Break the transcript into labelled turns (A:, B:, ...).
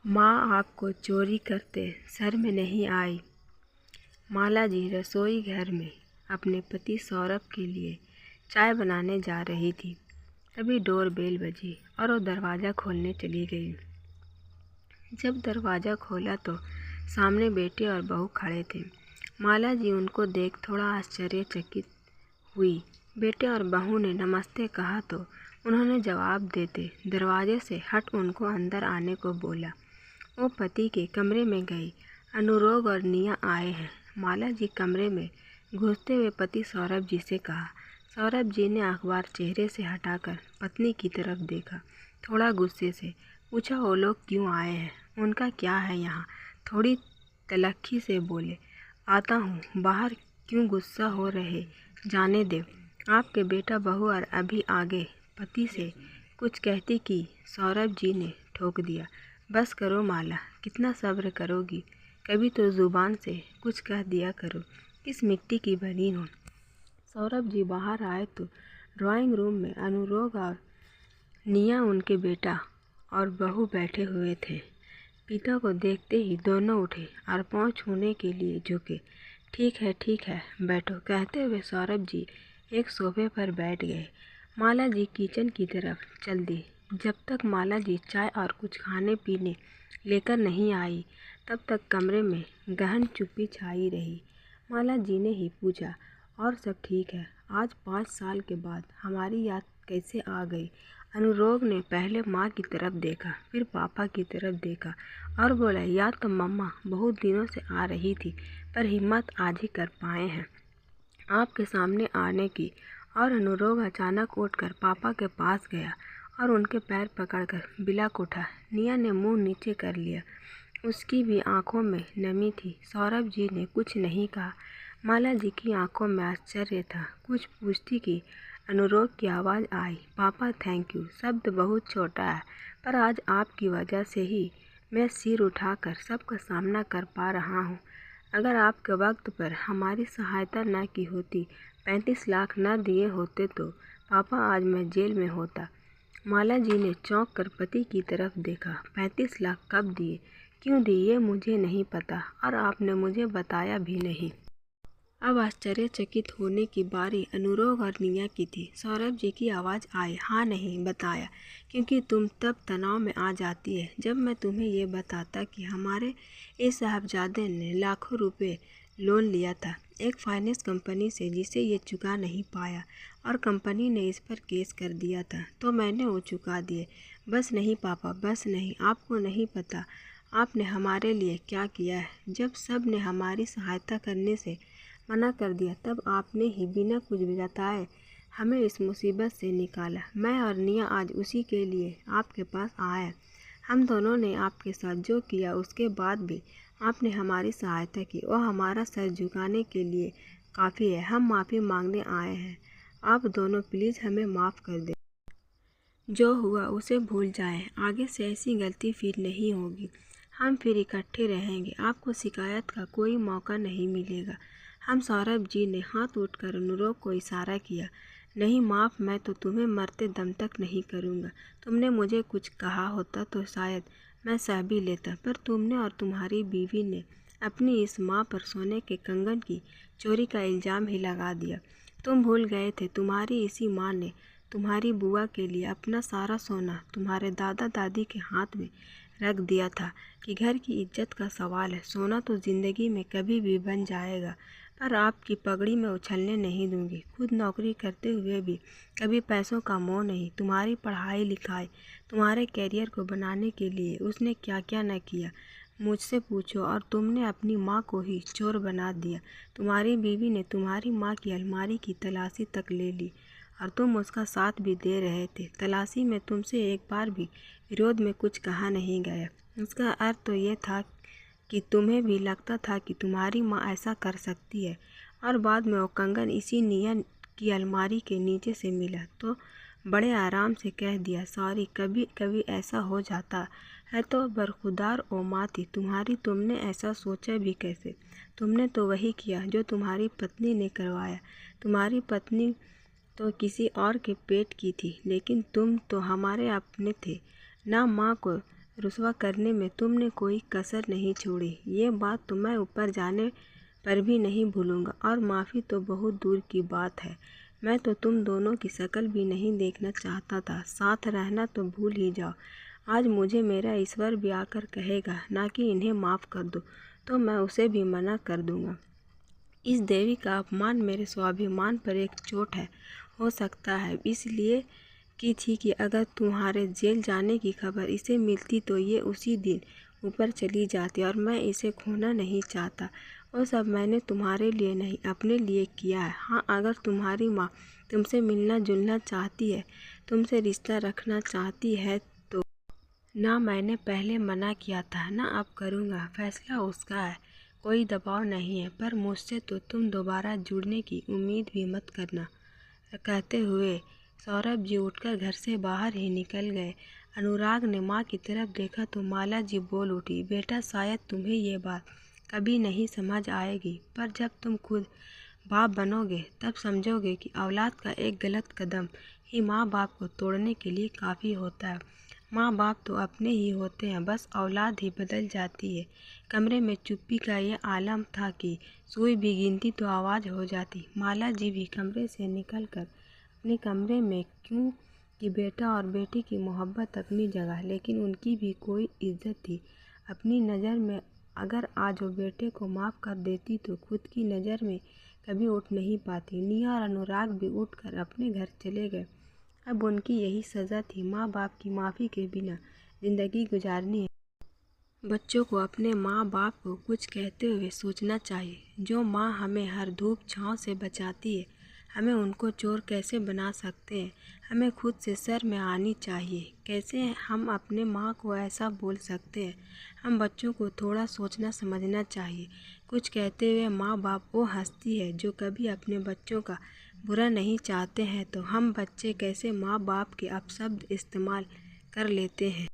A: माँ आपको चोरी करते सर में नहीं आई। माला जी रसोई घर में अपने पति सौरभ के लिए चाय बनाने जा रही थी। तभी डोर बेल बजी और वो दरवाज़ा खोलने चली गई। जब दरवाज़ा खोला तो सामने बेटे और बहू खड़े थे। माला जी उनको देख थोड़ा आश्चर्यचकित हुई। बेटे और बहू ने नमस्ते कहा तो उन्होंने जवाब देते दरवाजे से हट उनको अंदर आने को बोला। वो पति के कमरे में गई। अनुरोग और निया आए हैं। माला जी कमरे में घुसते हुए पति सौरभ जी से कहा। सौरभ जी ने अखबार चेहरे से हटाकर पत्नी की तरफ देखा, थोड़ा गुस्से से पूछा, वो लोग क्यों आए हैं, उनका क्या है यहाँ? थोड़ी तलखी से बोले, आता हूँ, बाहर क्यों गुस्सा हो रहे, जाने दे, आपके बेटा बहू और अभी आगे। पति से कुछ कहती कि सौरभ जी ने ठोक दिया, बस करो माला, कितना सब्र करोगी, कभी तो ज़ुबान से कुछ कह दिया करो, किस मिट्टी की बनी हो। सौरभ जी बाहर आए तो ड्राइंग रूम में अनुरोग और निया उनके बेटा और बहू बैठे हुए थे। पिता को देखते ही दोनों उठे और पाँव छूने के लिए झुके। ठीक है बैठो, कहते हुए सौरभ जी एक सोफे पर बैठ गए। माला जी किचन की तरफ चल दी। जब तक माला जी चाय और कुछ खाने पीने लेकर नहीं आई तब तक कमरे में गहन चुप्पी छाई रही। माला जी ने ही पूछा, और सब ठीक है? आज 5 साल के बाद हमारी याद कैसे आ गई? अनुरोग ने पहले माँ की तरफ देखा, फिर पापा की तरफ देखा और बोला, याद तो मम्मा बहुत दिनों से आ रही थी, पर हिम्मत आज ही कर पाए हैं आपके सामने आने की। और अनुरोग अचानक उठकर पापा के पास गया और उनके पैर पकड़कर बिलक उठा। निया ने मुंह नीचे कर लिया, उसकी भी आंखों में नमी थी। सौरभ जी ने कुछ नहीं कहा। माला जी की आंखों में आश्चर्य था। कुछ पूछती कि अनुरोग की आवाज़ आई, पापा थैंक यू। शब्द बहुत छोटा है, पर आज आपकी वजह से ही मैं सिर उठाकर सबका सामना कर पा रहा हूँ। अगर आपके वक्त पर हमारी सहायता न की होती, 35 लाख न दिए होते तो पापा आज मैं जेल में होता। माला जी ने चौंक कर पति की तरफ देखा। 35 लाख कब दिए, क्यों दिए, ये मुझे नहीं पता और आपने मुझे बताया भी नहीं। अब आश्चर्यचकित होने की बारी अनुरोग और निया की थी। सौरभ जी की आवाज़ आई, हाँ नहीं बताया, क्योंकि तुम तब तनाव में आ जाती है जब मैं तुम्हें ये बताता कि हमारे इस साहबजादे ने लाखों रुपए लोन लिया था एक फाइनेंस कंपनी से, जिसे ये चुका नहीं पाया और कंपनी ने इस पर केस कर दिया था, तो मैंने वो चुका दिए। बस नहीं पापा, बस नहीं, आपको नहीं पता आपने हमारे लिए क्या किया है। जब सब ने हमारी सहायता करने से मना कर दिया तब आपने ही बिना कुछ बताए हमें इस मुसीबत से निकाला। मैं और निया आज उसी के लिए आपके पास आए। हम दोनों ने आपके साथ जो किया उसके बाद भी आपने हमारी सहायता की, और हमारा सर झुकाने के लिए काफ़ी है। हम माफ़ी मांगने आए हैं, आप दोनों प्लीज़ हमें माफ़ कर दें। जो हुआ उसे भूल जाएं, आगे से ऐसी गलती फिर नहीं होगी। हम फिर इकट्ठे रहेंगे, आपको शिकायत का कोई मौका नहीं मिलेगा। हम सौरभ जी ने हाथ उठकर अनुरोग को इशारा किया, नहीं माफ़, मैं तो तुम्हें मरते दम तक नहीं करूँगा। तुमने मुझे कुछ कहा होता तो शायद मैं सह भी लेता, पर तुमने और तुम्हारी बीवी ने अपनी इस माँ पर सोने के कंगन की चोरी का इल्ज़ाम ही लगा दिया। तुम भूल गए थे तुम्हारी इसी माँ ने तुम्हारी बुआ के लिए अपना सारा सोना तुम्हारे दादा दादी के हाथ में रख दिया था कि घर की इज्जत का सवाल है, सोना तो ज़िंदगी में कभी भी बन जाएगा, पर आपकी पगड़ी में उछलने नहीं दूंगी। खुद नौकरी करते हुए भी कभी पैसों का मोह नहीं। तुम्हारी पढ़ाई लिखाई, तुम्हारे कैरियर को बनाने के लिए उसने क्या क्या न किया, मुझसे पूछो। और तुमने अपनी माँ को ही चोर बना दिया। तुम्हारी बीवी ने तुम्हारी माँ की अलमारी की तलाशी तक ले ली और तुम उसका साथ भी दे रहे थे। तलाशी में तुमसे एक बार भी विरोध में कुछ कहा नहीं गया। उसका अर्थ तो ये था कि तुम्हें भी लगता था कि तुम्हारी माँ ऐसा कर सकती है। और बाद में वो कंगन इसी निया की अलमारी के नीचे से मिला तो बड़े आराम से कह दिया, सॉरी, कभी कभी ऐसा हो जाता है तो बरखुदार ओ माँ थी तुम्हारी, तुमने ऐसा सोचा भी कैसे? तुमने तो वही किया जो तुम्हारी पत्नी ने करवाया। तुम्हारी पत्नी तो किसी और के पेट की थी, लेकिन तुम तो हमारे अपने थे। ना माँ को रुसवा करने में तुमने कोई कसर नहीं छोड़ी। ये बात तो मैं ऊपर जाने पर भी नहीं भूलूंगा, और माफ़ी तो बहुत दूर की बात है। मैं तो तुम दोनों की शक्ल भी नहीं देखना चाहता था, साथ रहना तो भूल ही जाओ। आज मुझे मेरा ईश्वर भी आकर कहेगा ना कि इन्हें माफ़ कर दो, तो मैं उसे भी मना कर दूंगा। इस देवी का अपमान मेरे स्वाभिमान पर एक चोट है। हो सकता है इसलिए की थी कि अगर तुम्हारे जेल जाने की खबर इसे मिलती तो ये उसी दिन ऊपर चली जाती, और मैं इसे खोना नहीं चाहता। वो सब मैंने तुम्हारे लिए नहीं, अपने लिए किया है। हाँ, अगर तुम्हारी माँ तुमसे मिलना जुलना चाहती है, तुमसे रिश्ता रखना चाहती है तो ना मैंने पहले मना किया था ना अब करूँगा। फैसला उसका है, कोई दबाव नहीं है। पर मुझसे तो तुम दोबारा जुड़ने की उम्मीद भी मत करना। कहते हुए सौरभ जी उठकर घर से बाहर ही निकल गए। अनुराग ने माँ की तरफ देखा तो माला जी बोल उठी, बेटा शायद तुम्हें ये बात कभी नहीं समझ आएगी, पर जब तुम खुद बाप बनोगे तब समझोगे कि औलाद का एक गलत कदम ही माँ बाप को तोड़ने के लिए काफ़ी होता है। माँ बाप तो अपने ही होते हैं, बस औलाद ही बदल जाती है। कमरे में चुप्पी का ये आलम था कि सुई भी गिनती तो आवाज़ हो जाती। माला जी भी कमरे से निकलकर अपने कमरे में, क्यों कि बेटा और बेटी की मोहब्बत अपनी जगह, लेकिन उनकी भी कोई इज्जत थी अपनी नज़र में। अगर आज वो बेटे को माफ़ कर देती तो खुद की नज़र में कभी उठ नहीं पाती। निया और अनुराग भी उठकर अपने घर चले गए। अब उनकी यही सज़ा थी, माँ बाप की माफ़ी के बिना ज़िंदगी गुजारनी है। बच्चों को अपने माँ बाप को कुछ कहते हुए सोचना चाहिए। जो माँ हमें हर धूप छाँव से बचाती है, हमें उनको चोर कैसे बना सकते हैं। हमें खुद से शर्म में आनी चाहिए। कैसे हम अपने माँ को ऐसा बोल सकते हैं। हम बच्चों को थोड़ा सोचना समझना चाहिए। कुछ कहते हुए माँ बाप वो हस्ती है जो कभी अपने बच्चों का बुरा नहीं चाहते हैं, तो हम बच्चे कैसे माँ बाप के अपशब्द इस्तेमाल कर लेते हैं।